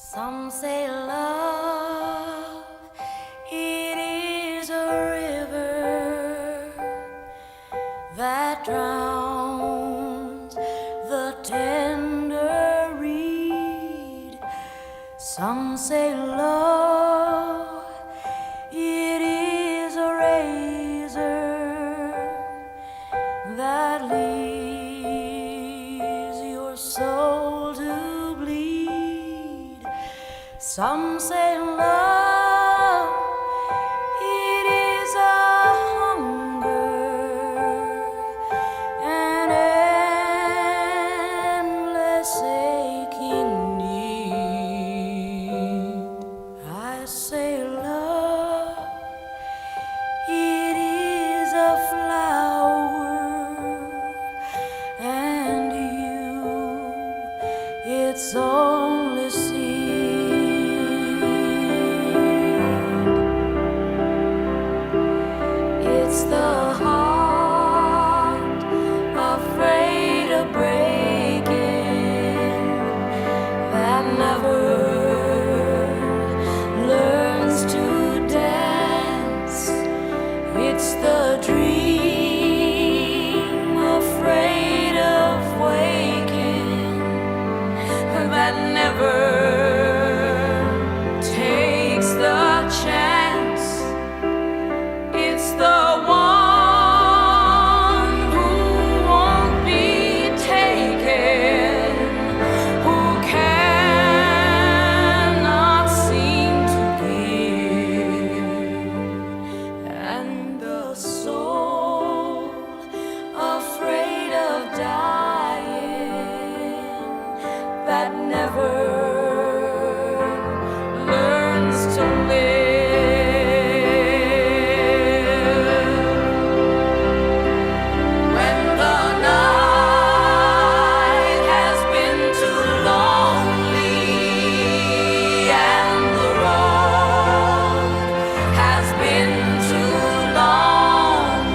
Some say love, it is a river that drowns the tender reed. Some say love, it is a razor that leaves your soul to bleed. Some say love, it is a hunger, an endless aching need. I say love, it is a flower, and you, its only seed. It's the heart afraid of breaking that never learns to dance. It's the dream afraid of waking that never takes the chance. It's the one who won't be taken, who cannot seem to give, and the soul afraid of dying that never learns to live. When the night has been too lonely and the road has been too long,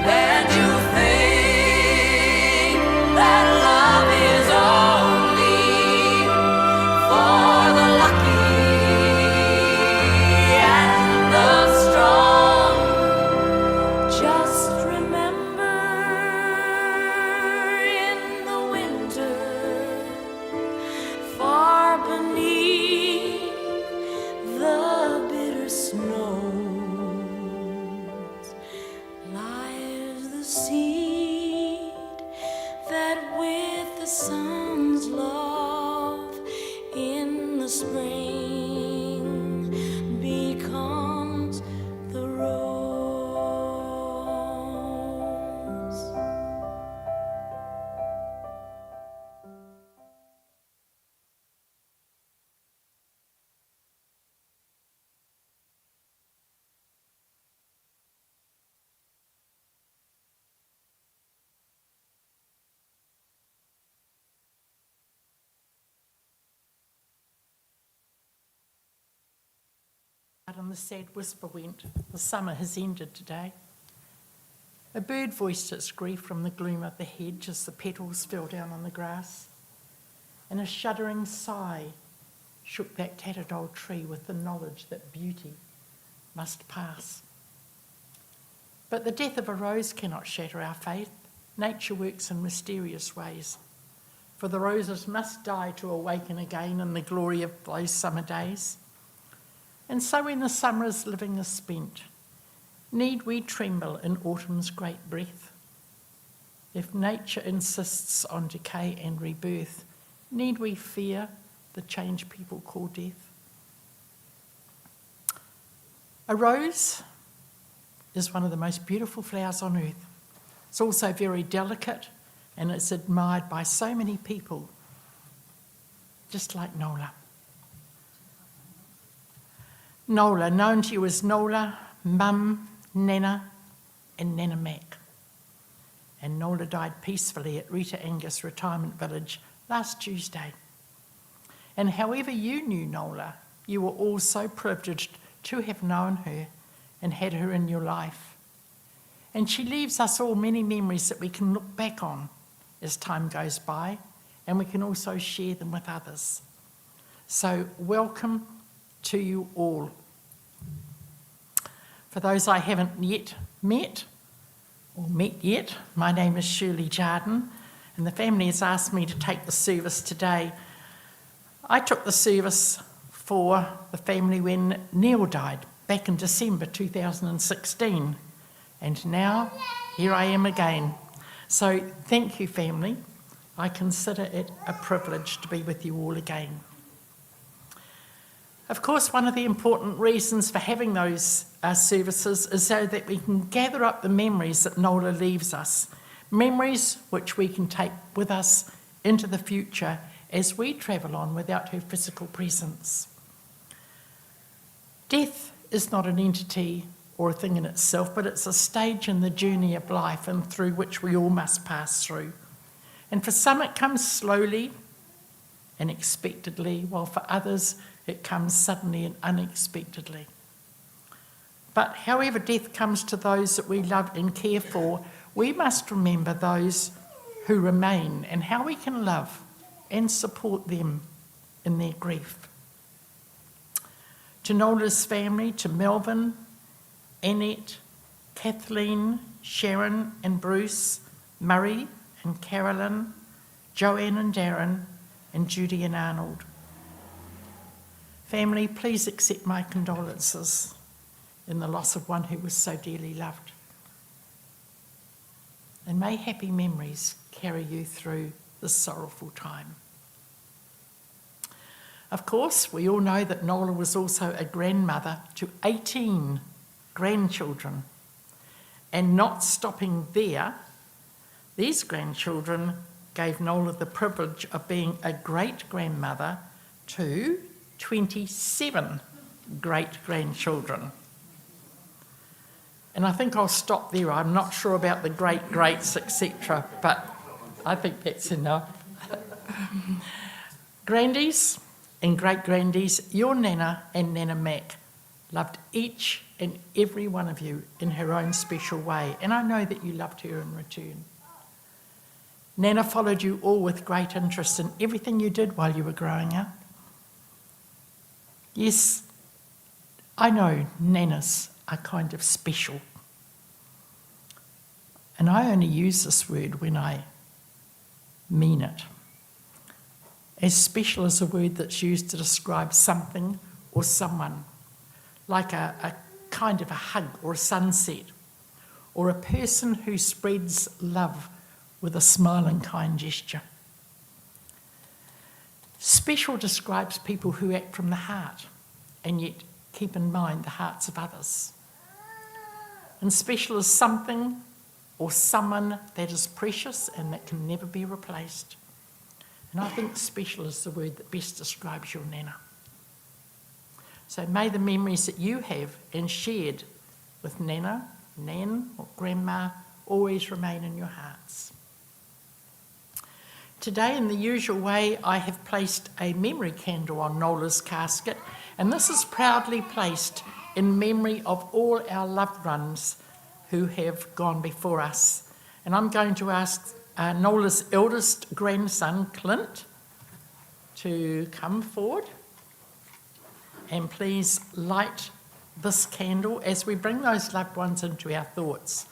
and you think that love is only for the lucky and the strong, just remember in the winter, far beneath the bitter snows, lies the seed that with the sun's love in the spring becomes the rose. And the sad whisper went, "The summer has ended today." A bird voiced its grief from the gloom of the hedge as the petals fell down on the grass, and a shuddering sigh shook that tattered old tree with the knowledge that beauty must pass. But the death of a rose cannot shatter our faith. Nature works in mysterious ways, for the roses must die to awaken again in the glory of those summer days. And so when the summer's living is spent, need we tremble in autumn's great breath? If nature insists on decay and rebirth, need we fear the change people call death? A rose is one of the most beautiful flowers on earth. It's also very delicate, and it's admired by so many people, just like Nola. Nola, known to you as Nola, Mum, Nana, and Nana Mac. And Nola died peacefully at Rita Angus Retirement Village last Tuesday. And however you knew Nola, you were all so privileged to have known her and had her in your life. And she leaves us all many memories that we can look back on as time goes by, and we can also share them with others. So welcome to you all. For those I haven't yet met yet, my name is Shirley Jardine, and the family has asked me to take the service today. I took the service for the family when Neil died back in December 2016, and now here I am again. So thank you, family. I consider it a privilege to be with you all again. Of course, one of the important reasons for having those services is so that we can gather up the memories that Nola leaves us, memories which we can take with us into the future as we travel on without her physical presence. Death is not an entity or a thing in itself, but it's a stage in the journey of life and through which we all must pass through. And for some it comes slowly and expectedly, while for others it comes suddenly and unexpectedly. But however death comes to those that we love and care for, we must remember those who remain and how we can love and support them in their grief. To Nola's family, to Melvin, Annette, Kathleen, Sharon and Bruce, Murray and Carolyn, Joanne and Darren, and Judy and Arnold. Family, please accept my condolences in the loss of one who was so dearly loved. And may happy memories carry you through this sorrowful time. Of course, we all know that Nola was also a grandmother to 18 grandchildren. And not stopping there, these grandchildren gave Nola the privilege of being a great-grandmother to 27 great-grandchildren. And I think I'll stop there. I'm not sure about the great-greats, etc., but I think that's enough. Grandies and great-grandies, your Nana and Nana Mac loved each and every one of you in her own special way, and I know that you loved her in return. Nana followed you all with great interest in everything you did while you were growing up. Yes, I know Nanas are kind of special. And I only use this word when I mean it. As special as a word that's used to describe something or someone, like a kind of a hug or a sunset, or a person who spreads love with a smiling, kind gesture. Special describes people who act from the heart and yet keep in mind the hearts of others. And special is something or someone that is precious and that can never be replaced. And I think special is the word that best describes your Nana. So may the memories that you have and shared with Nana, Nan or Grandma always remain in your hearts. Today, in the usual way, I have placed a memory candle on Nola's casket, and this is proudly placed in memory of all our loved ones who have gone before us. And I'm going to ask Nola's eldest grandson, Clint, to come forward and please light this candle as we bring those loved ones into our thoughts.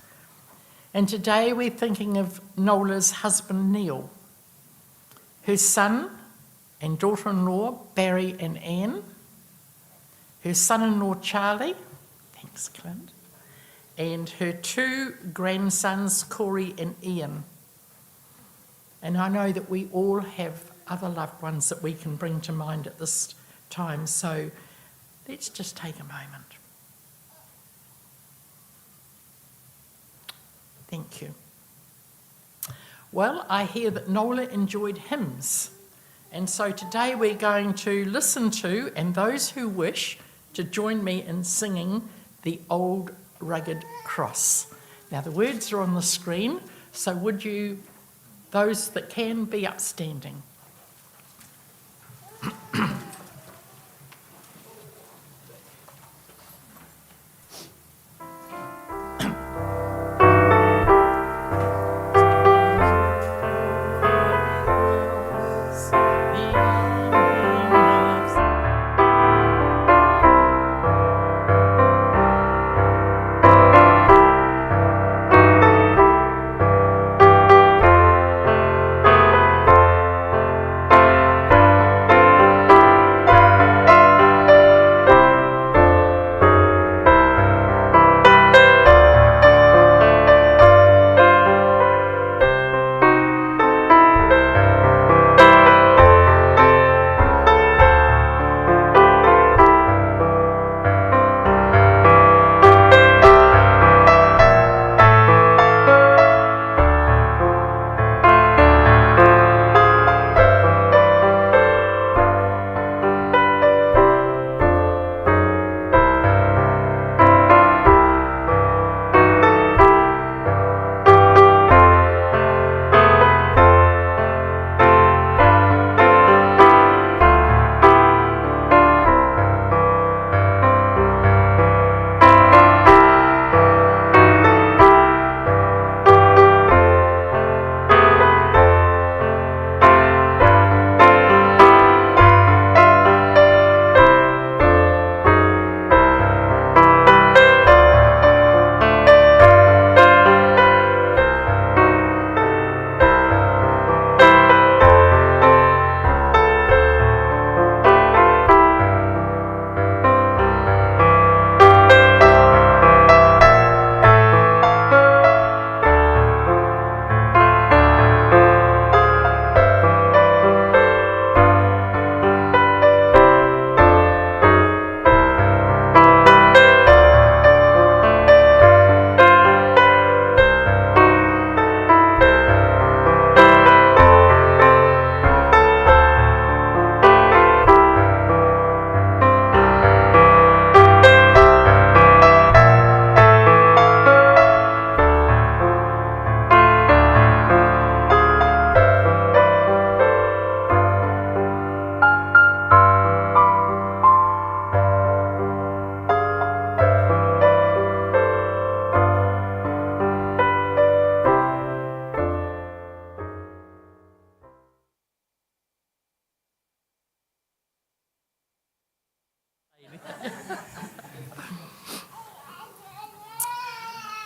And today we're thinking of Nola's husband, Neil, her son and daughter-in-law, Barry and Anne, her son-in-law, Charlie, thanks, Clint, and her two grandsons, Corey and Ian. And I know that we all have other loved ones that we can bring to mind at this time, so let's just take a moment. Thank you. Well, I hear that Nola enjoyed hymns, and so today we're going to listen to, and those who wish, to join me in singing The Old Rugged Cross. Now the words are on the screen, so would you, those that can, be upstanding.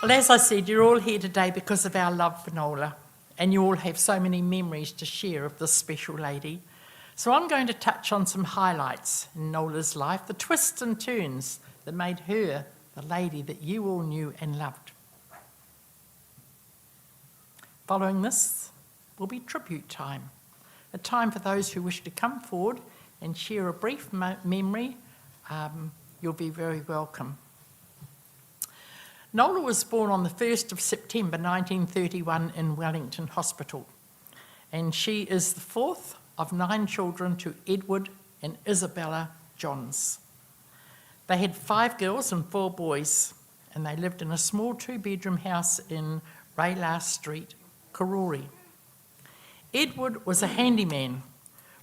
Well, as I said, you're all here today because of our love for Nola, and you all have so many memories to share of this special lady. So I'm going to touch on some highlights in Nola's life, the twists and turns that made her the lady that you all knew and loved. Following this will be tribute time, a time for those who wish to come forward and share a brief memory. You'll be very welcome. Nola was born on the 1st of September 1931 in Wellington Hospital, and she is the fourth of 9 children to Edward and Isabella Johns. They had 5 girls and 4 boys, and they lived in a small 2-bedroom house in Raylar Street, Karori. Edward was a handyman,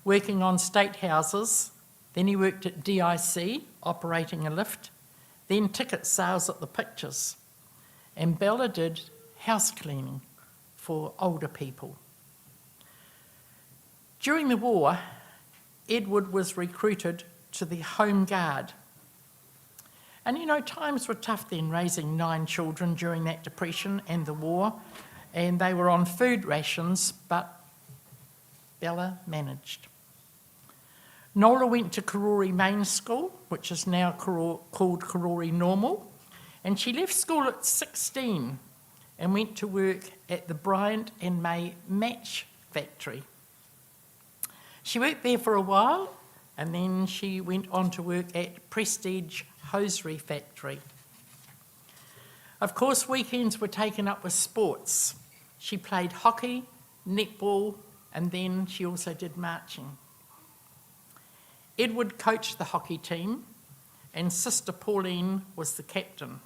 working on state houses. Then he worked at DIC, operating a lift, then ticket sales at the pictures. And Bella did house cleaning for older people. During the war, Edward was recruited to the Home Guard. And you know, times were tough then, raising 9 children during that depression and the war, and they were on food rations, but Bella managed. Nola went to Karori Main School, which is now called Karori Normal, and she left school at 16 and went to work at the Bryant and May Match Factory. She worked there for a while, and then she went on to work at Prestige Hosiery Factory. Of course, weekends were taken up with sports. She played hockey, netball, and then she also did marching. Edward coached the hockey team, and Sister Pauline was the captain.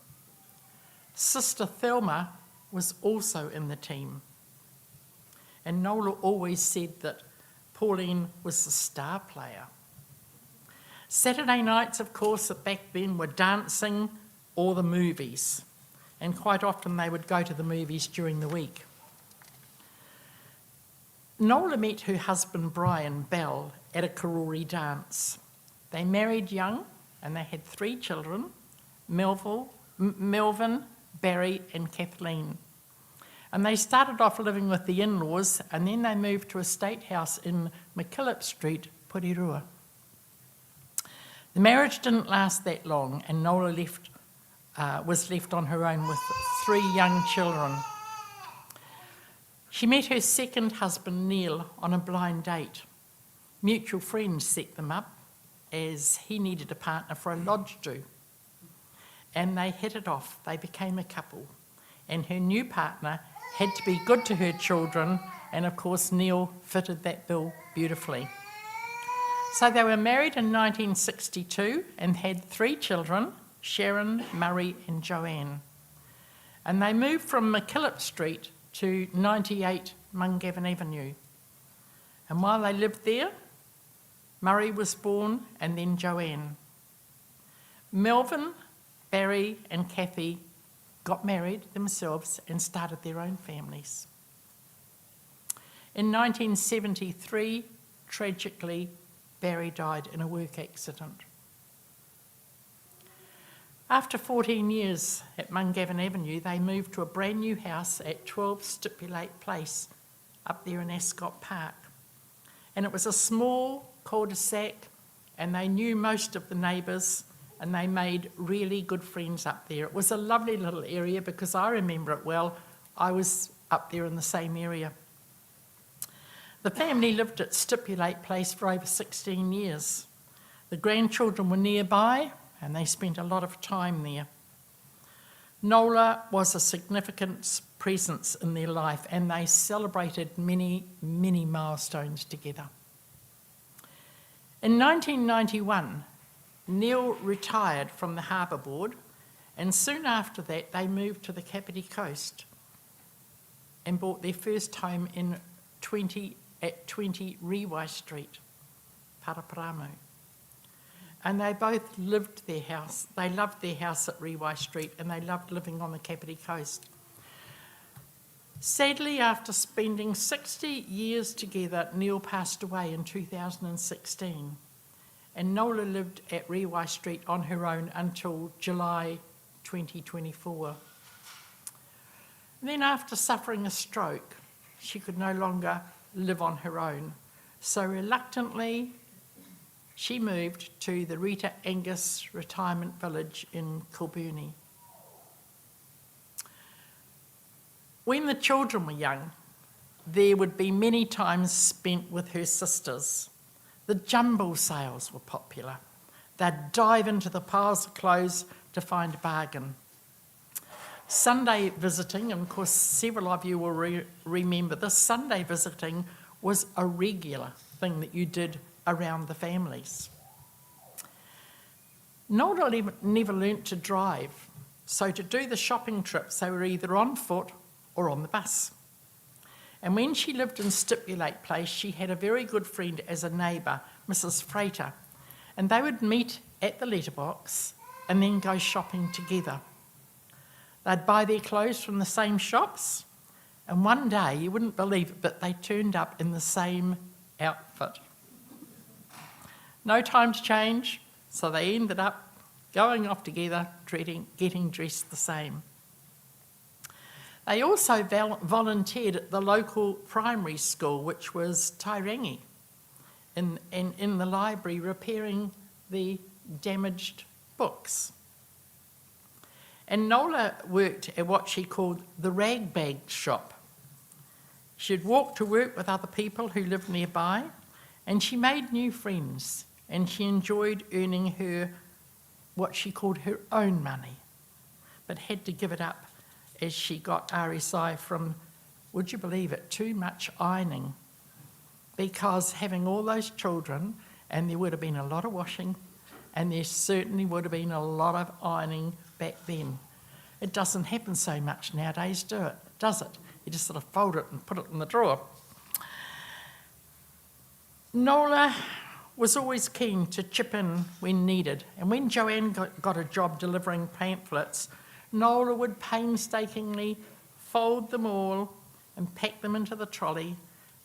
Sister Thelma was also in the team. And Nola always said that Pauline was the star player. Saturday nights, of course, back then were dancing or the movies. And quite often they would go to the movies during the week. Nola met her husband Brian Bell at a Karori dance. They married young and they had 3 children, Melvin, Barry and Kathleen. And they started off living with the in-laws, and then they moved to a state house in McKillop Street, Porirua. The marriage didn't last that long, and Nola was left on her own with 3 young children. She met her second husband, Neil, on a blind date. Mutual friends set them up as he needed a partner for a lodge do. And they hit it off. They became a couple. And her new partner had to be good to her children, and of course Neil fitted that bill beautifully. So they were married in 1962 and had 3 children, Sharon, Murray and Joanne. And they moved from McKillop Street to 98 Mungavin Avenue. And while they lived there, Murray was born and then Joanne. Melvin, Barry and Kathy got married themselves and started their own families. In 1973, tragically, Barry died in a work accident. After 14 years at Mungavin Avenue, they moved to a brand new house at 12 Stipulate Place up there in Ascot Park. And it was a small cul-de-sac, and they knew most of the neighbours, and they made really good friends up there. It was a lovely little area because I remember it well. I was up there in the same area. The family lived at Stipulate Place for over 16 years. The grandchildren were nearby, and they spent a lot of time there. Nola was a significant presence in their life, and they celebrated many, many milestones together. In 1991, Neil retired from the Harbour Board, and soon after that they moved to the Kapiti coast and bought their first home at 20 Rewai Street, Paraparaumu. And they both loved their house at Rewai Street, and they loved living on the Kapiti coast. Sadly, after spending 60 years together, Neil passed away in 2016. And Nola lived at Rewai Street on her own until July 2024. Then after suffering a stroke, she could no longer live on her own. So reluctantly, she moved to the Rita Angus retirement village in Kilburnie. When the children were young, there would be many times spent with her sisters. The jumble sales were popular. They'd dive into the piles of clothes to find a bargain. Sunday visiting, and of course several of you will remember this, Sunday visiting was a regular thing that you did around the families. Nola never learnt to drive, so to do the shopping trips they were either on foot or on the bus. And when she lived in Stipulate Place, she had a very good friend as a neighbour, Mrs. Frater, and they would meet at the letterbox and then go shopping together. They'd buy their clothes from the same shops, and one day, you wouldn't believe it, but they turned up in the same outfit. No time to change, so they ended up going off together, getting dressed the same. They also volunteered at the local primary school, which was Tairangi, in the library, repairing the damaged books. And Nola worked at what she called the rag bag shop. She'd walk to work with other people who lived nearby, and she made new friends, and she enjoyed earning her, what she called her own money, but had to give it up as she got RSI from, would you believe it, too much ironing. Because having all those children, and there would have been a lot of washing, and there certainly would have been a lot of ironing back then. It doesn't happen so much nowadays, does it? You just sort of fold it and put it in the drawer. Nola was always keen to chip in when needed, and when Joanne got a job delivering pamphlets, Nola would painstakingly fold them all and pack them into the trolley,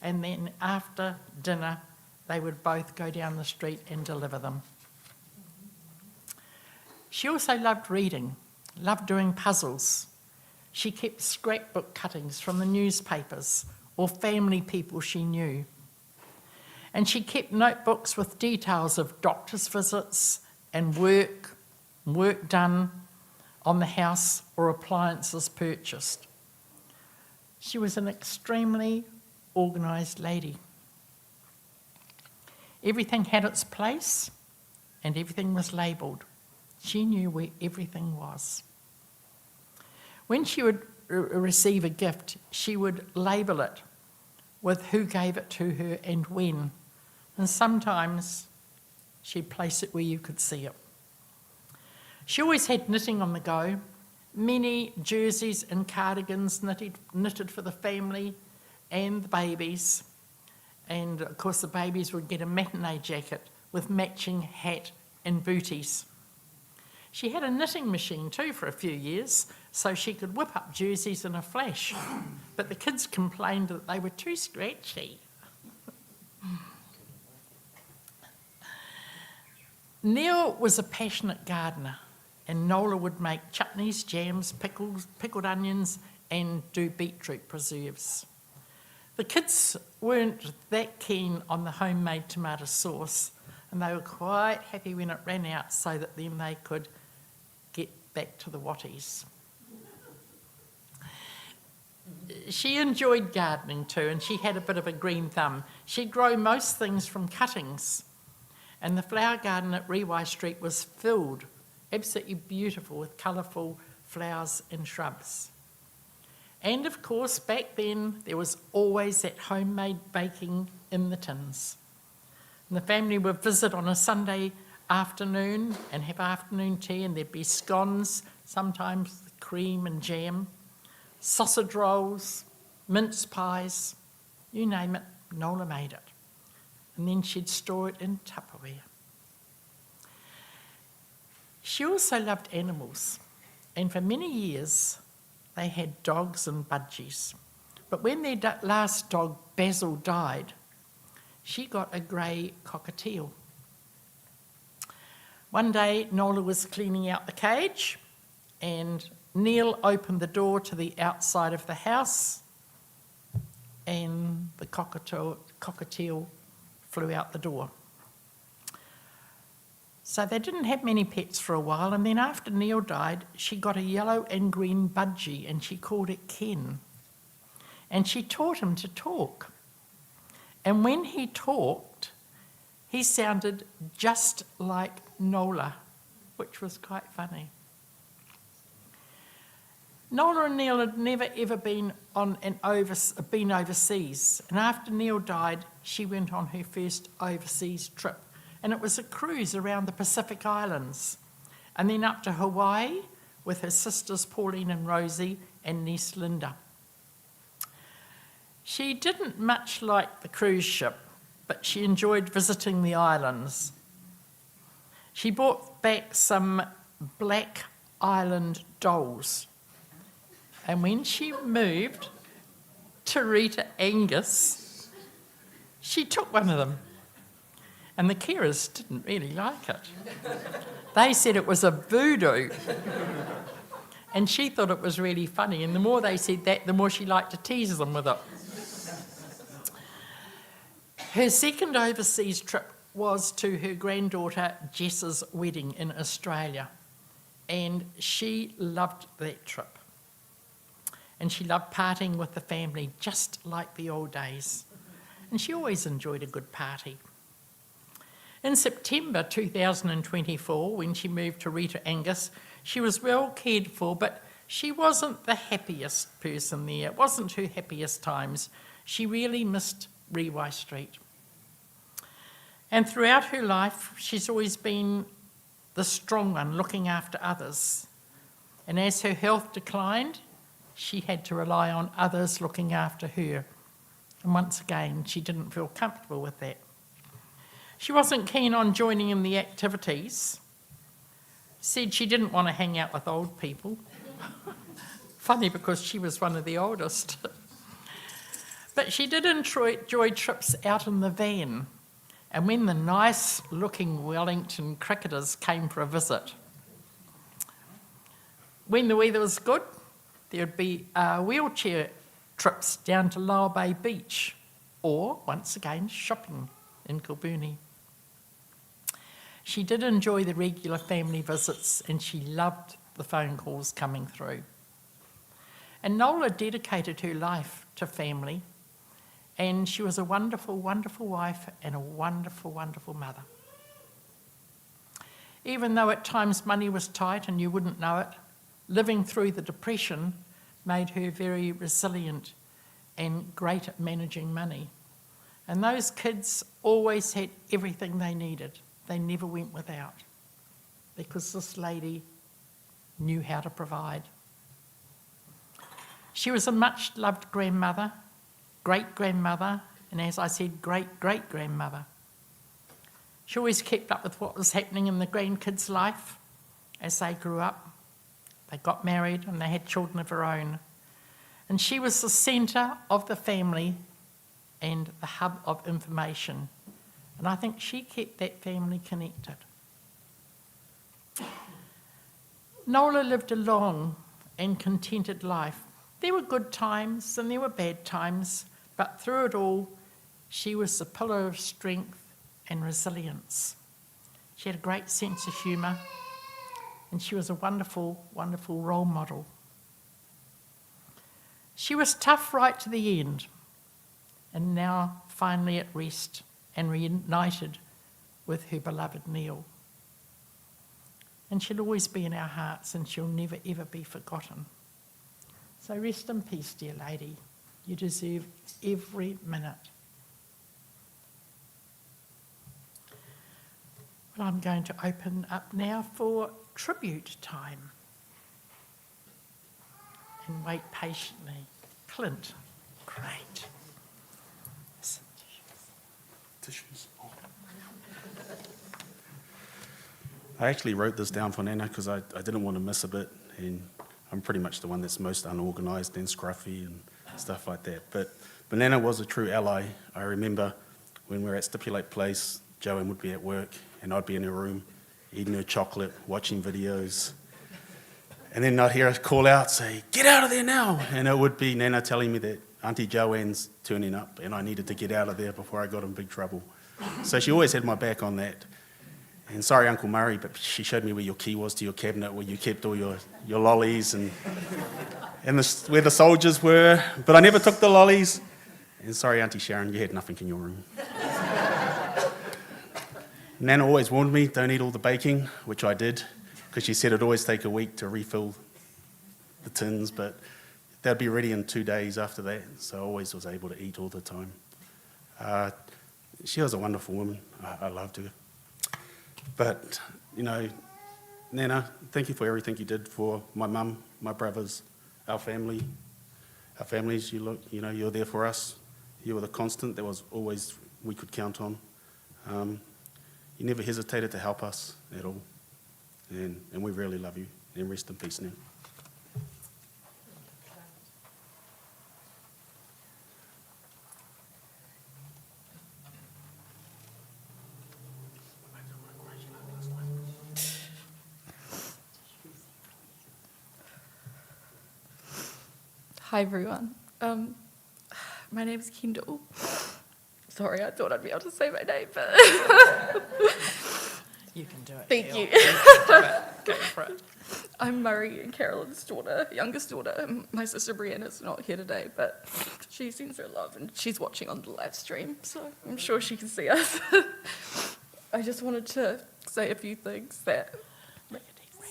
and then after dinner they would both go down the street and deliver them. She also loved reading, loved doing puzzles. She kept scrapbook cuttings from the newspapers or family people she knew. And she kept notebooks with details of doctor's visits and work done on the house or appliances purchased. She was an extremely organised lady. Everything had its place and everything was labelled. She knew where everything was. When she would receive a gift, she would label it with who gave it to her and when. And sometimes she'd place it where you could see it. She always had knitting on the go, many jerseys and cardigans knitted for the family and the babies. And of course the babies would get a matinee jacket with matching hat and booties. She had a knitting machine too for a few years, so she could whip up jerseys in a flash. But the kids complained that they were too scratchy. Neil was a passionate gardener, and Nola would make chutneys, jams, pickles, pickled onions, and do beetroot preserves. The kids weren't that keen on the homemade tomato sauce, and they were quite happy when it ran out so that then they could get back to the watties. She enjoyed gardening too, and she had a bit of a green thumb. She'd grow most things from cuttings, and the flower garden at Rewai Street was filled, absolutely beautiful, with colourful flowers and shrubs. And of course, back then, there was always that homemade baking in the tins. And the family would visit on a Sunday afternoon and have afternoon tea, and there'd be scones, sometimes with cream and jam, sausage rolls, mince pies, you name it, Nola made it. And then she'd store it in Tupperware. She also loved animals, and for many years they had dogs and budgies. But when their last dog, Basil, died, she got a grey cockatiel. One day Nola was cleaning out the cage, and Neil opened the door to the outside of the house and the cockatiel flew out the door. So they didn't have many pets for a while, and then after Neil died, she got a yellow and green budgie and she called it Ken. And she taught him to talk. And when he talked, he sounded just like Nola, which was quite funny. Nola and Neil had never ever been overseas, and after Neil died, she went on her first overseas trip, and it was a cruise around the Pacific Islands, and then up to Hawaii with her sisters Pauline and Rosie and niece Linda. She didn't much like the cruise ship, but she enjoyed visiting the islands. She brought back some black island dolls. And when she moved to Rita Angus, she took one of them. And the carers didn't really like it. They said it was a voodoo. And she thought it was really funny. And the more they said that, the more she liked to tease them with it. Her second overseas trip was to her granddaughter Jess's wedding in Australia. And she loved that trip. And she loved partying with the family, just like the old days. And she always enjoyed a good party. In September 2024, when she moved to Rita Angus, she was well cared for, but she wasn't the happiest person there. It wasn't her happiest times. She really missed Rewai Street. And throughout her life, she's always been the strong one, looking after others. And as her health declined, she had to rely on others looking after her. And once again, she didn't feel comfortable with that. She wasn't keen on joining in the activities. Said she didn't want to hang out with old people. Funny, because she was one of the oldest. But she did enjoy trips out in the van. And when the nice-looking Wellington cricketers came for a visit, when the weather was good, there would be wheelchair trips down to Lower Bay Beach, or, once again, shopping in Kilburnie. She did enjoy the regular family visits, and she loved the phone calls coming through. And Nola dedicated her life to family, and she was a wonderful, wonderful wife and a wonderful, wonderful mother. Even though at times money was tight and you wouldn't know it, living through the Depression made her very resilient and great at managing money. And those kids always had everything they needed. They never went without, because this lady knew how to provide. She was a much-loved grandmother, great-grandmother, and as I said, great-great-grandmother. She always kept up with what was happening in the grandkids' life as they grew up. They got married and they had children of their own. And she was the centre of the family and the hub of information. And I think she kept that family connected. Nola lived a long and contented life. There were good times and there were bad times, but through it all, she was the pillar of strength and resilience. She had a great sense of humour, and she was a wonderful, wonderful role model. She was tough right to the end, and now finally at rest and reunited with her beloved Neil. And she'll always be in our hearts, and she'll never ever be forgotten. So rest in peace, dear lady. You deserve every minute. Well, I'm going to open up now for tribute time. And wait patiently. Clint, great. Tissues. I actually wrote this down for Nana because I didn't want to miss a bit, and I'm pretty much the one that's most unorganised and scruffy and stuff like that. But Nana was a true ally. I remember when we were at Stipulate Place, Joanne would be at work and I'd be in her room eating her chocolate, watching videos. And then I'd hear her call out, say, "Get out of there now!" And it would be Nana telling me that Auntie Joanne's turning up and I needed to get out of there before I got in big trouble. So she always had my back on that. And sorry, Uncle Murray, but she showed me where your key was to your cabinet, where you kept all your lollies and where the soldiers were. But I never took the lollies. And sorry, Auntie Sharon, you had nothing in your room. Nana always warned me, don't eat all the baking, which I did, because she said it'd always take a week to refill the tins, but they'd be ready in 2 days after that, so I always was able to eat all the time. She was a wonderful woman. I loved her. But, Nana, thank you for everything you did for my mum, my brothers, our family. Our families, you're there for us. You were the constant that was always we could count on. You never hesitated to help us at all. And we really love you. And rest in peace now. Hi everyone. My name is Kendall. Sorry, I thought I'd be able to say my name, but You can do it. thank Kel. you. Go for it. I'm Murray and Carolyn's daughter, youngest daughter. My sister Brianna's not here today, but she sends her love and she's watching on the live stream, so I'm sure she can see us. I just wanted to say a few things that,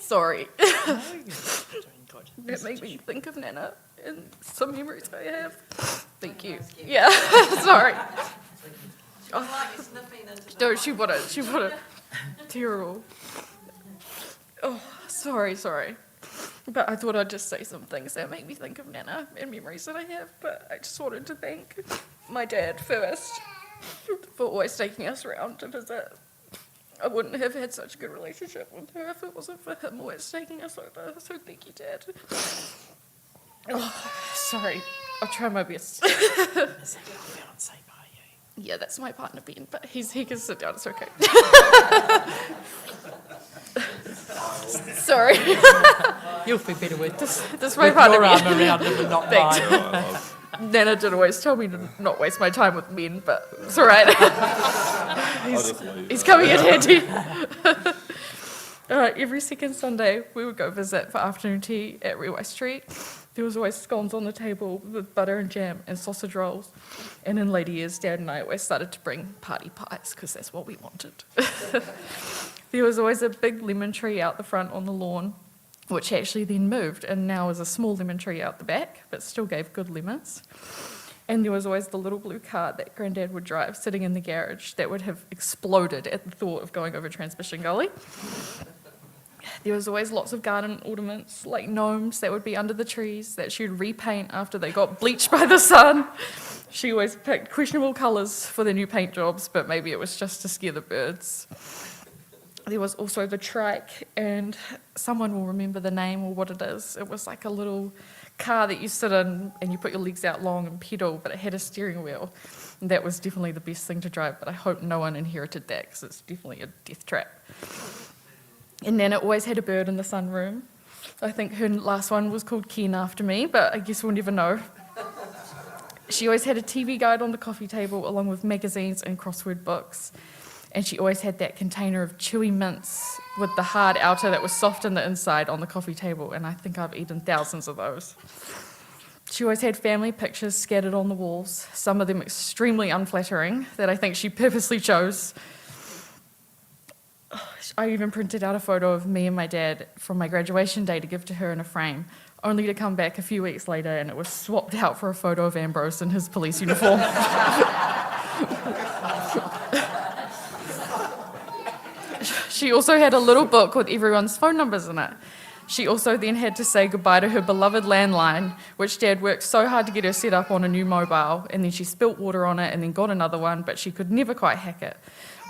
sorry, No, you're doing good. that make me think of Nana and some memories I have. Thank you. Yeah, sorry. No, she put it terrible. Oh, sorry. But I thought I'd just say some things that make me think of Nana and memories that I have. But I just wanted to thank my dad first for always taking us around to visit. I wouldn't have had such a good relationship with her if it wasn't for him always taking us over. So thank you, Dad. Oh, sorry. I'll try my best. Is that your fiancé by you? Yeah, that's my partner, Ben, but he can sit down, it's okay. Sorry. You'll feel better with This my partner, your arm Ben. around him and not Thanks. mine. Nana did always tell me to not waste my time with men, but it's all right. he's coming in handy. Every second Sunday, we would go visit for afternoon tea at Railway Street. There was always scones on the table with butter and jam and sausage rolls. And in later years, Dad and I always started to bring party pies because that's what we wanted. There was always a big lemon tree out the front on the lawn, which actually then moved and now is a small lemon tree out the back, but still gave good lemons. And there was always the little blue car that Granddad would drive sitting in the garage that would have exploded at the thought of going over Transmission Gully. There was always lots of garden ornaments, like gnomes that would be under the trees that she'd repaint after they got bleached by the sun. She always picked questionable colours for the new paint jobs, but maybe it was just to scare the birds. There was also the trike, and someone will remember the name or what it is. It was like a little car that you sit in and you put your legs out long and pedal, but it had a steering wheel. And that was definitely the best thing to drive, but I hope no one inherited that because it's definitely a death trap. And Nana always had a bird in the sunroom. I think her last one was called Ken after me, but I guess we'll never know. She always had a TV guide on the coffee table along with magazines and crossword books. And she always had that container of chewy mints with the hard outer that was soft in the inside on the coffee table, and I think I've eaten thousands of those. She always had family pictures scattered on the walls, some of them extremely unflattering that I think she purposely chose. I even printed out a photo of me and my dad from my graduation day to give to her in a frame, only to come back a few weeks later and it was swapped out for a photo of Ambrose in his police uniform. She also had a little book with everyone's phone numbers in it. She also then had to say goodbye to her beloved landline, which Dad worked so hard to get her set up on a new mobile, and then she spilt water on it and then got another one, but she could never quite hack it.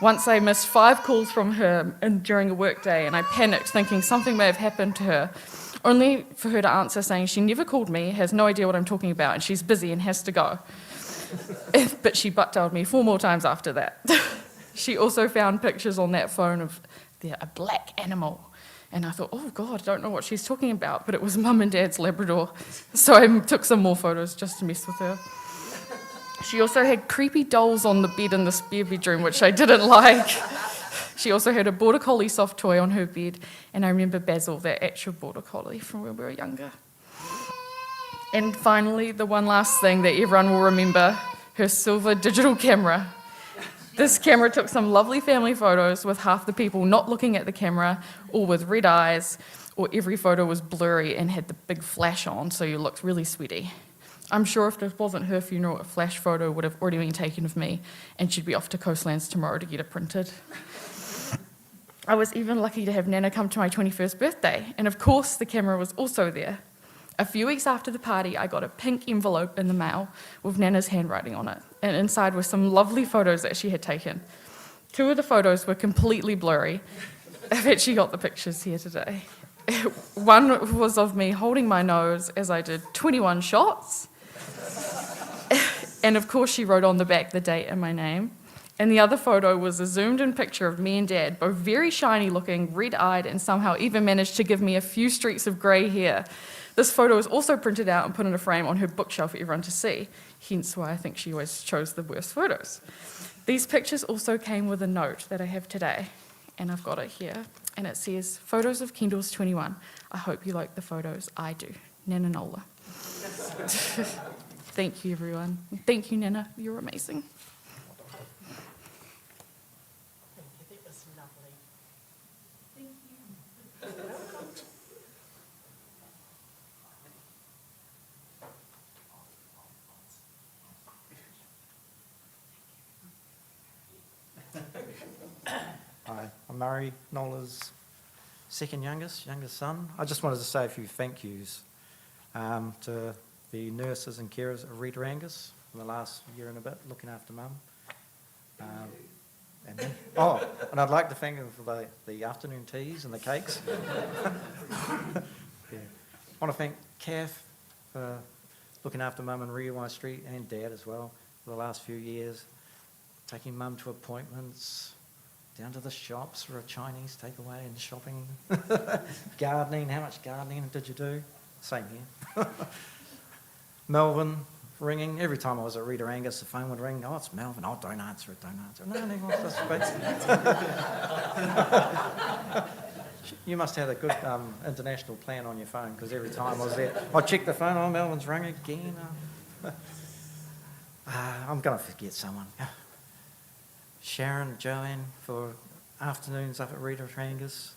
Once I missed 5 calls from her during a work day, and I panicked thinking something may have happened to her, only for her to answer saying she never called me, has no idea what I'm talking about, and she's busy and has to go. But she butt-dialed me 4 more times after that. She also found pictures on that phone of a black animal, And I thought, oh God, I don't know what she's talking about, but it was Mum and Dad's Labrador. So I took some more photos just to mess with her. She also had creepy dolls on the bed in the spare bedroom, which I didn't like. She also had a Border Collie soft toy on her bed, and I remember Basil, that actual Border Collie from when we were younger. And finally, the one last thing that everyone will remember, her silver digital camera. This camera took some lovely family photos with half the people not looking at the camera or with red eyes, or every photo was blurry and had the big flash on, so you looked really sweaty. I'm sure if this wasn't her funeral, a flash photo would have already been taken of me, and she'd be off to Coastlands tomorrow to get it printed. I was even lucky to have Nana come to my 21st birthday, and of course the camera was also there. A few weeks after the party, I got a pink envelope in the mail with Nana's handwriting on it, and inside were some lovely photos that she had taken. 2 of the photos were completely blurry. I've actually got the pictures here today. One was of me holding my nose as I did 21 shots, and of course she wrote on the back the date and my name. And the other photo was a zoomed-in picture of me and Dad, both very shiny-looking, red-eyed, and somehow even managed to give me a few streaks of grey hair. This photo was also printed out and put in a frame on her bookshelf for everyone to see, hence why I think she always chose the worst photos. These pictures also came with a note that I have today, and I've got it here, and it says, "Photos of Kendall's 21. I hope you like the photos. I do. Nana Nola." Thank you, everyone. Thank you, Nana. You're amazing. That was lovely. Hi, I'm Murray, Nola's second youngest son. I just wanted to say a few thank yous to the nurses and carers of Rita Angus for the last year and a bit looking after Mum. And me. Oh, and I'd like to thank them for the afternoon teas and the cakes. Yeah. I want to thank Kath for looking after Mum in Reawai Street and Dad as well for the last few years, taking Mum to appointments, down to the shops for a Chinese takeaway and shopping. Gardening, how much gardening did you do? Same here. Melvin ringing. Every time I was at Rita Angus, the phone would ring. "Oh, it's Melvin. Oh, don't answer it, don't answer it." No, he wants to speak. You must have a good international plan on your phone, because every time I was there, I'd check the phone. "Oh, Melvin's rung again." I'm going to forget someone. Sharon, Joanne for afternoons up at Rita Angus,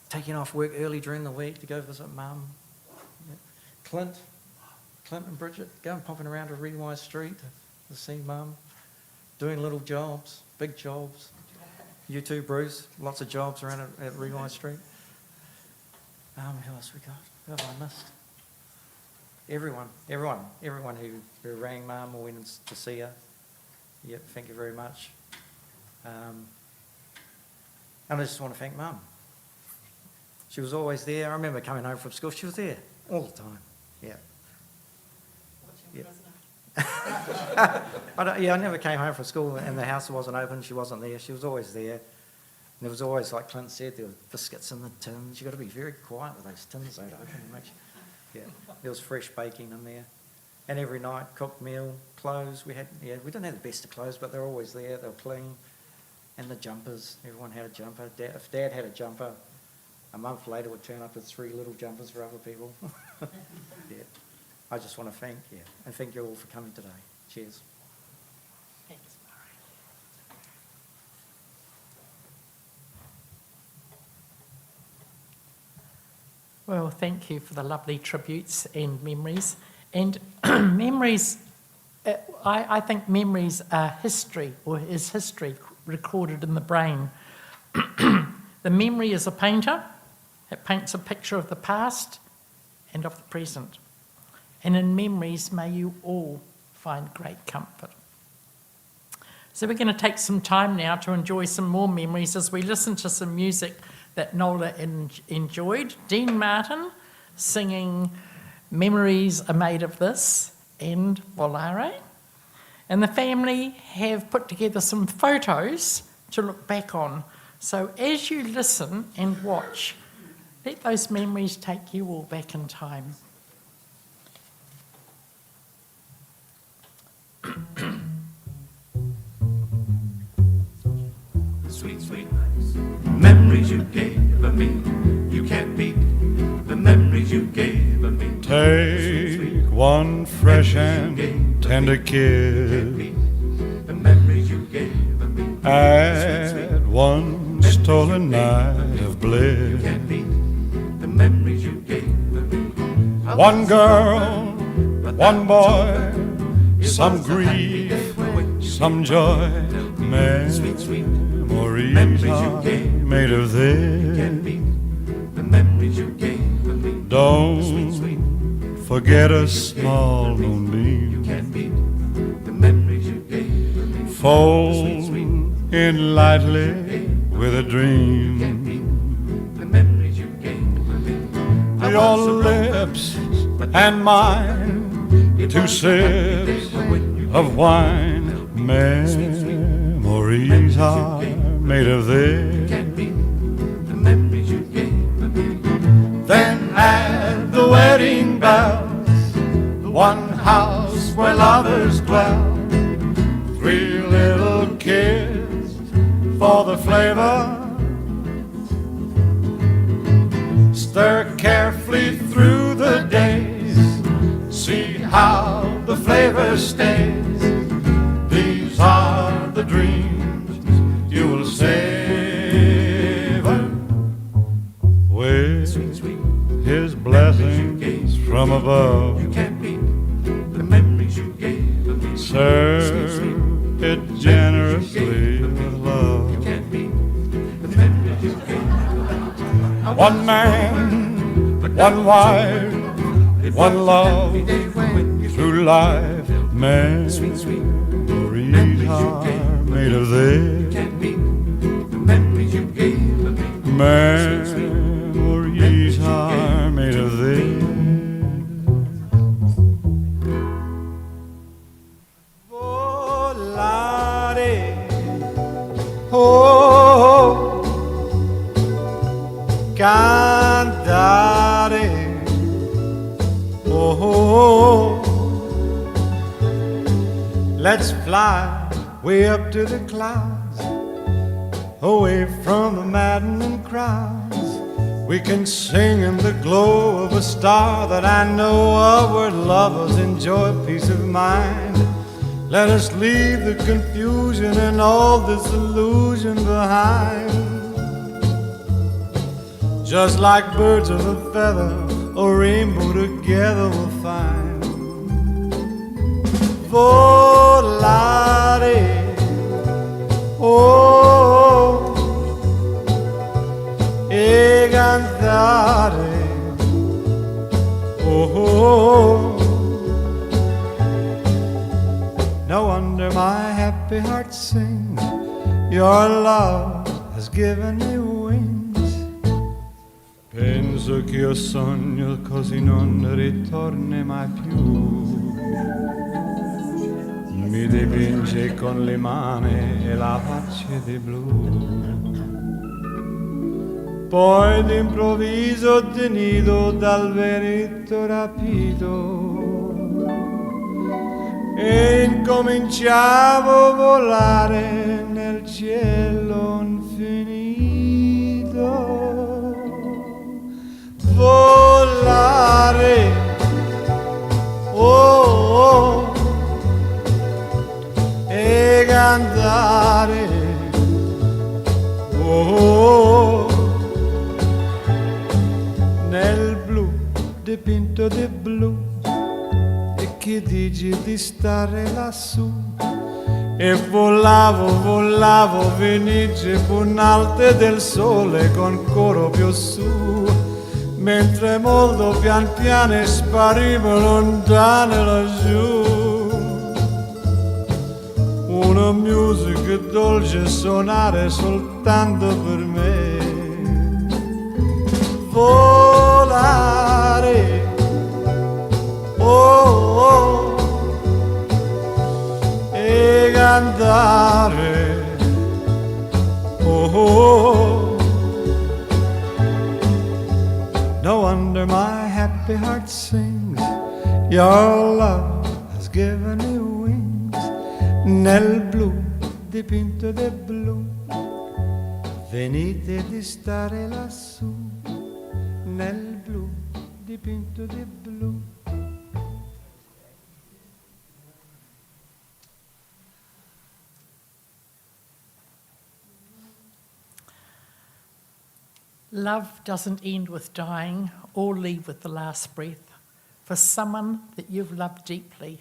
taking off work early during the week to go visit Mum. Yeah. Clint and Bridget popping around to Reawai Street to see Mum, doing little jobs, big jobs. You too, Bruce, lots of jobs around at Reawai Street. Who else we got? Who have I missed? Everyone who rang Mum or went to see her. Yep, thank you very much. And I just want to thank Mum. She was always there. I remember coming home from school, she was there all the time. Yeah. I never came home from school and the house wasn't open, she wasn't there. She was always there. And there was always, like Clint said, there were biscuits in the tins. You've got to be very quiet with those tins, though, to open and make sure. Yeah, there was fresh baking in there. And every night, cooked meal, clothes. We didn't have the best of clothes, but they're always there. They were clean. And the jumpers. Everyone had a jumper. If Dad had a jumper, a month later would turn up with 3 little jumpers for other people. Yeah. I just want to thank you all for coming today. Cheers. Thanks, Murray. Well, thank you for the lovely tributes and memories. And memories, I think memories are history, or is history recorded in the brain. The memory is a painter. It paints a picture of the past and of the present. And in memories, may you all find great comfort. So we're going to take some time now to enjoy some more memories as we listen to some music that Nola enjoyed. Dean Martin singing "Memories Are Made of This" and "Volare." And the family have put together some photos to look back on. So as you listen and watch, Let those memories take you all back in time. Sweet, sweet memories you gave me. You can't beat the memories you gave me. Take one fresh and tender kiss The memories you gave me. at one stolen night of bliss. Can't beat the memories you gave me. One girl, one boy, some grief, some joy. Memories are made of this. The memories you gave me. Don't forget a small moonbeam. Can't beat the memories you gave me. Fold in lightly with a dream. The memories you gave me. Your lips and mine, two sips of wine. Memories are made of this. Can't beat the memories you gave me. Then at the wedding bells, the one house where lovers dwell, three little kids for the flavor. Stir carefully through the days, see how the flavor stays. These are the dreams you will savor with His blessings from above. Can't beat the memories you gave me. Serve it generously with love. Can't beat the memories you gave me. One man, one wife, one love through life. Memories are made of this. Can't beat the memories you gave me. Memories are made of this. Volare, oh, cantare, oh, let's fly way up to the clouds, away from the maddening crowds. We can sing in the glow of a star that I know of, where lovers enjoy peace of mind. Let us leave the confusion and all disillusion behind. Just like birds of a feather, a rainbow together we'll find. Volare, oh, e cantare, oh. No wonder my happy heart sings. Your love has given me wings. Penso che io sogno così non ritorni mai più. Mi dipinge con le mani e la faccia di blu. Poi d'improvviso tenido dal vento rapito e incominciavo a volare nel cielo infinito. Volare, oh, oh, e cantare, oh, nel blu dipinto di blu. Che dici di stare lassù? E volavo, volavo, venice punalte del sole con coro più su, mentre molto pian piano sparivo lontano laggiù. Una musica dolce suonare soltanto per me. Volare, oh, oh, e cantare, oh, oh, where my happy heart sings. Your love has given me wings. Nel blu dipinto di blu, venite di stare lassù. Nel blu dipinto di blu. Love doesn't end with dying or leave with the last breath. For someone that you've loved deeply,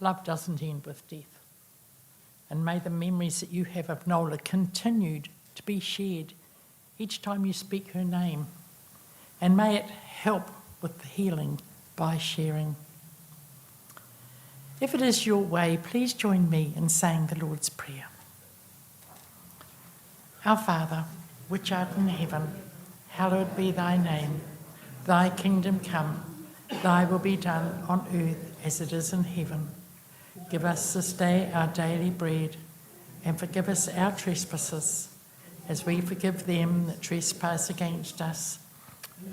love doesn't end with death. And may the memories that you have of Nola continue to be shared each time you speak her name. And may it help with the healing by sharing. If it is your way, please join me in saying the Lord's Prayer. Our Father, which art in heaven, hallowed be thy name. Thy kingdom come, thy will be done on earth as it is in heaven. Give us this day our daily bread, and forgive us our trespasses, as we forgive them that trespass against us.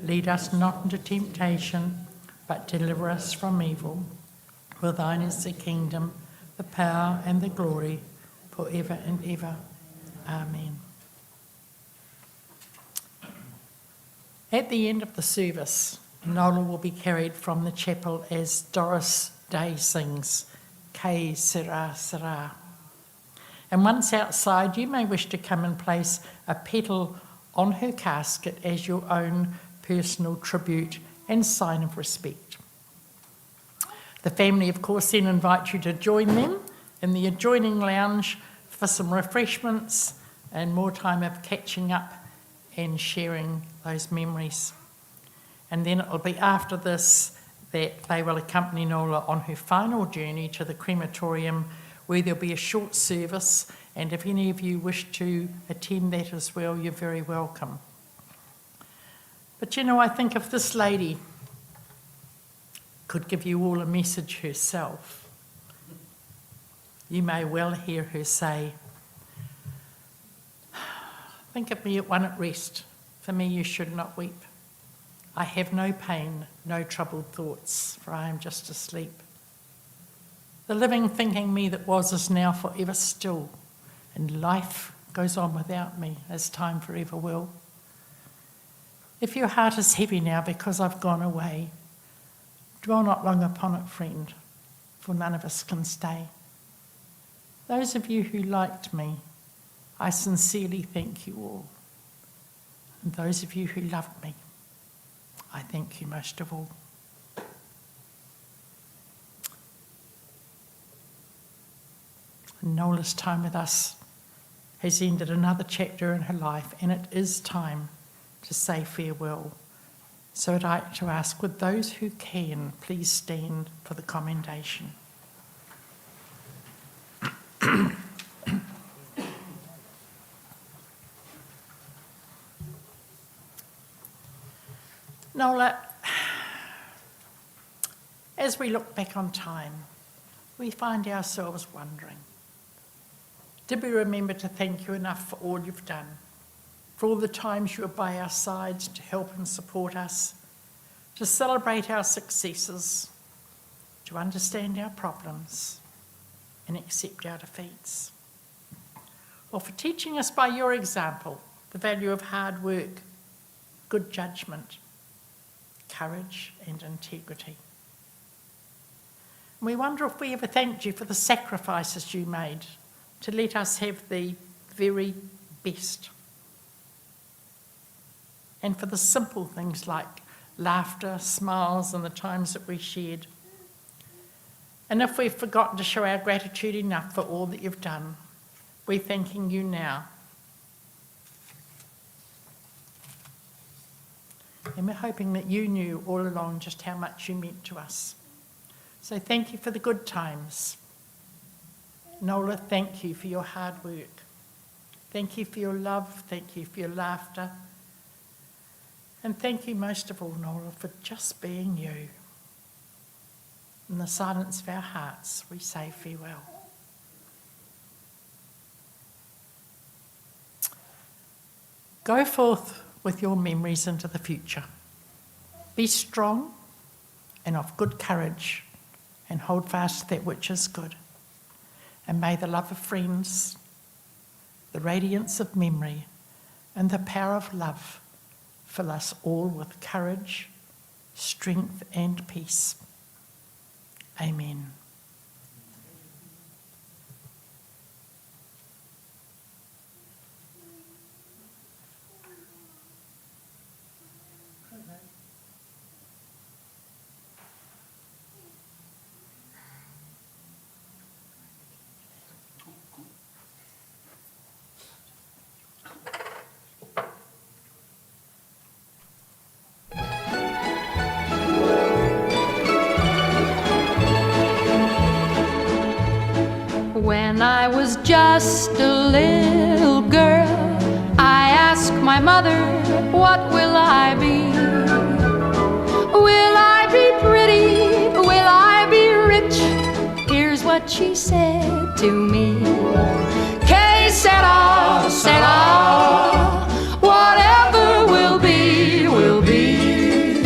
Lead us not into temptation, but deliver us from evil. For thine is the kingdom, the power, and the glory, forever and ever. Amen. At the end of the service, Nola will be carried from the chapel as Doris Day sings, Que Sera Sera. And once outside, you may wish to come and place a petal on her casket as your own personal tribute and sign of respect. The family, of course, then invite you to join them in the adjoining lounge for some refreshments and more time of catching up and sharing those memories. And then it will be after this that they will accompany Nola on her final journey to the crematorium, where there'll be a short service, and if any of you wish to attend that as well, you're very welcome. But you know, I think if this lady could give you all a message herself, you may well hear her say, think of me at one at rest. For me you should not weep. I have no pain, no troubled thoughts, for I am just asleep. The living thinking me that was is now forever still, and life goes on without me, as time forever will. If your heart is heavy now because I've gone away, dwell not long upon it, friend, for none of us can stay. Those of you who liked me, I sincerely thank you all. And those of you who loved me, I thank you most of all. Nola's time with us has ended another chapter in her life, and it is time to say farewell. So I'd like to ask, would those who can please stand for the commendation? Nola, as we look back on time, we find ourselves wondering, did we remember to thank you enough for all you've done, for all the times you were by our sides to help and support us, to celebrate our successes, to understand our problems and accept our defeats, or for teaching us by your example the value of hard work, good judgment, courage and integrity. And we wonder if we ever thanked you for the sacrifices you made to let us have the very best. And for the simple things like laughter, smiles, and the times that we shared. And if we've forgotten to show our gratitude enough for all that you've done, we're thanking you now. And we're hoping that you knew all along just how much you meant to us. So thank you for the good times. Nola, thank you for your hard work. Thank you for your love. Thank you for your laughter. And thank you most of all, Nola, for just being you. In the silence of our hearts, we say farewell. Go forth with your memories into the future. Be strong and of good courage, and hold fast that which is good. And may the love of friends, the radiance of memory, and the power of love fill us all with courage, strength, and peace. Amen. When I was just a little girl, I asked my mother, what will I be? Will I be pretty? Will I be rich? Here's what she said to me. Que sera, sera, whatever will be, will be.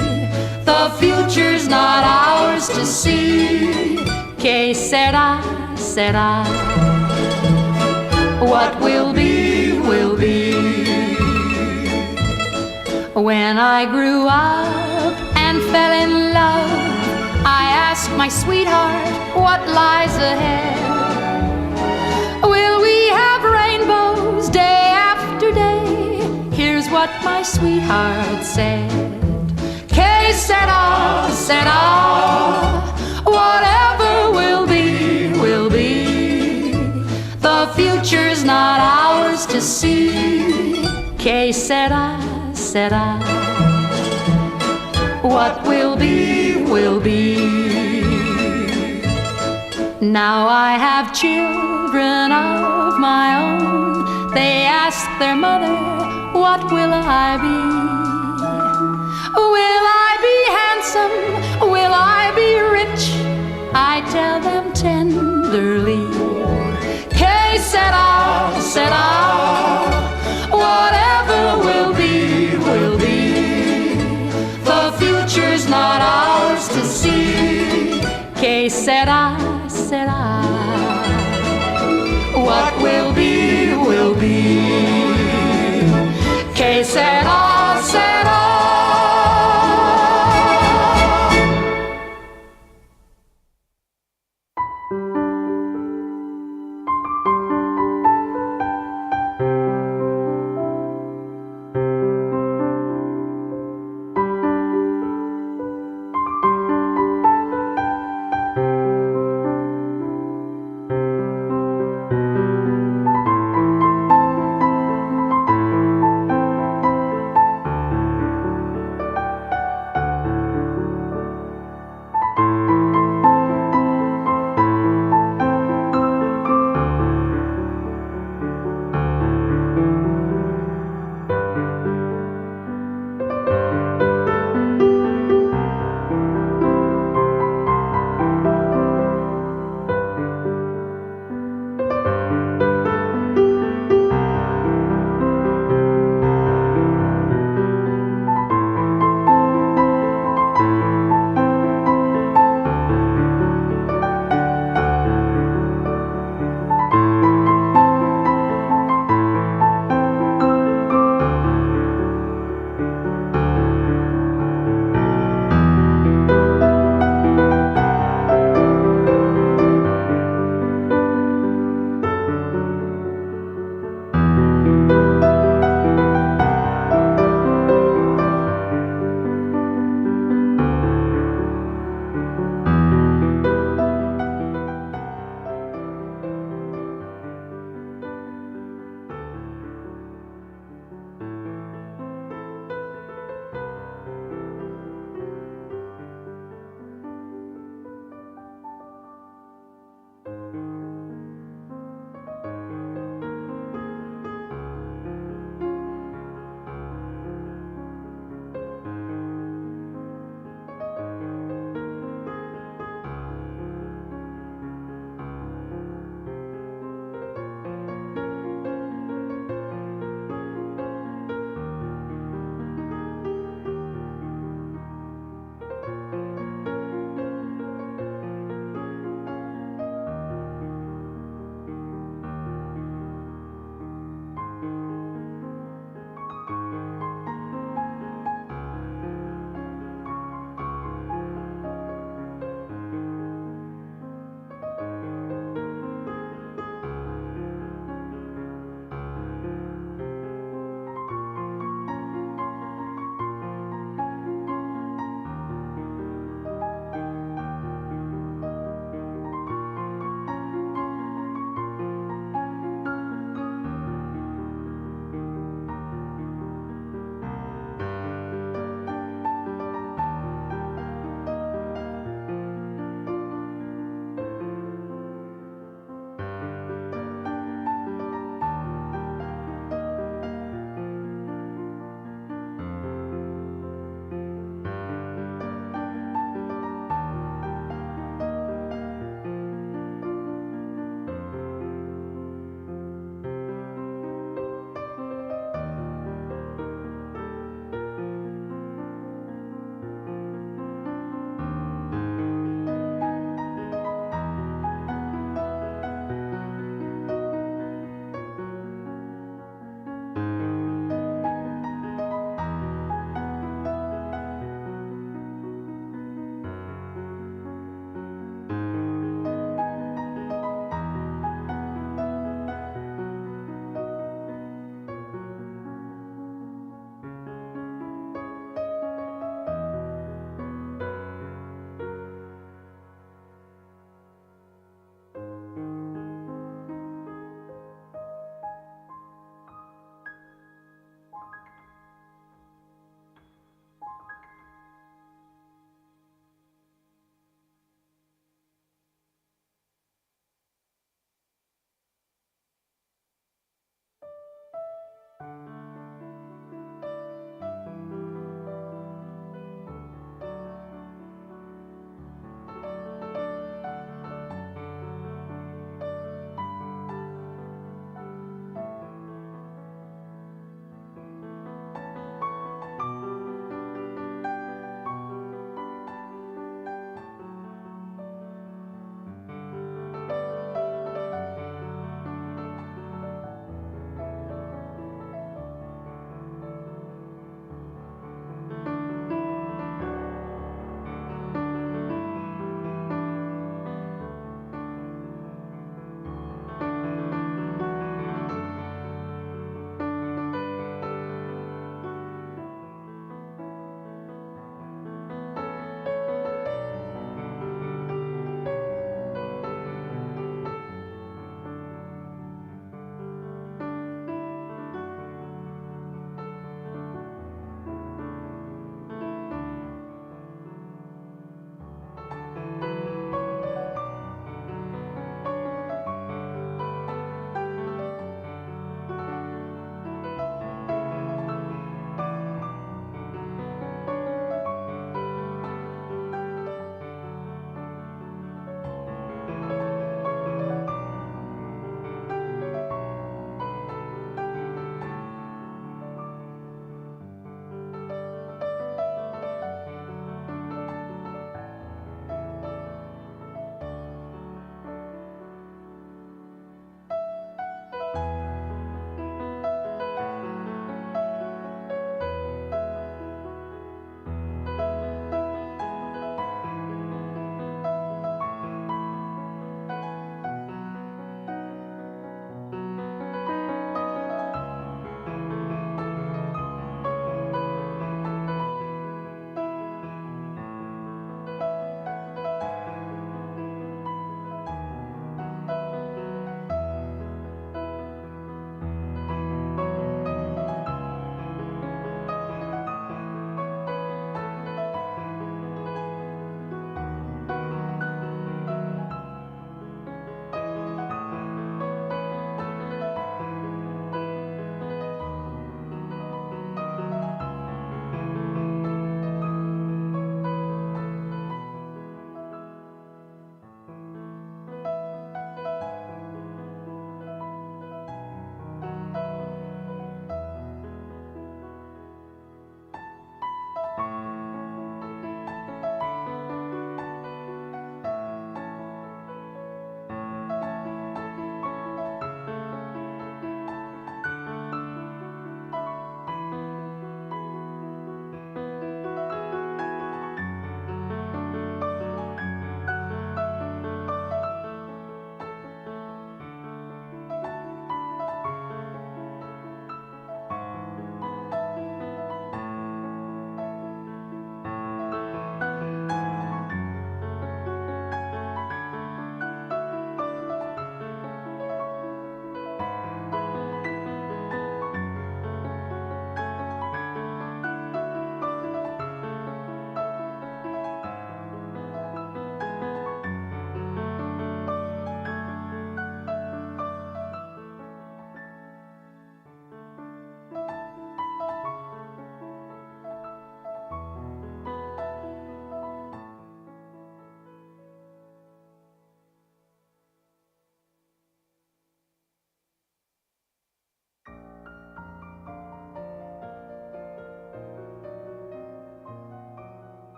The future's not ours to see. Que sera, sera, what will be, will be. When I grew up and fell in love, I asked my sweetheart, what lies ahead? Will we have rainbows day after day? Here's what my sweetheart said. Que sera, sera, whatever will be, will be. The future's not ours to see. Que sera, sera, what will be, will be. Now I have children of my own. They ask their mother, what will I be? Will I be handsome? Will I be rich? I tell them tenderly, que sera, sera, whatever will be, will be. The future's not ours to see. Que sera, sera, what will be, will be. Que sera, sera.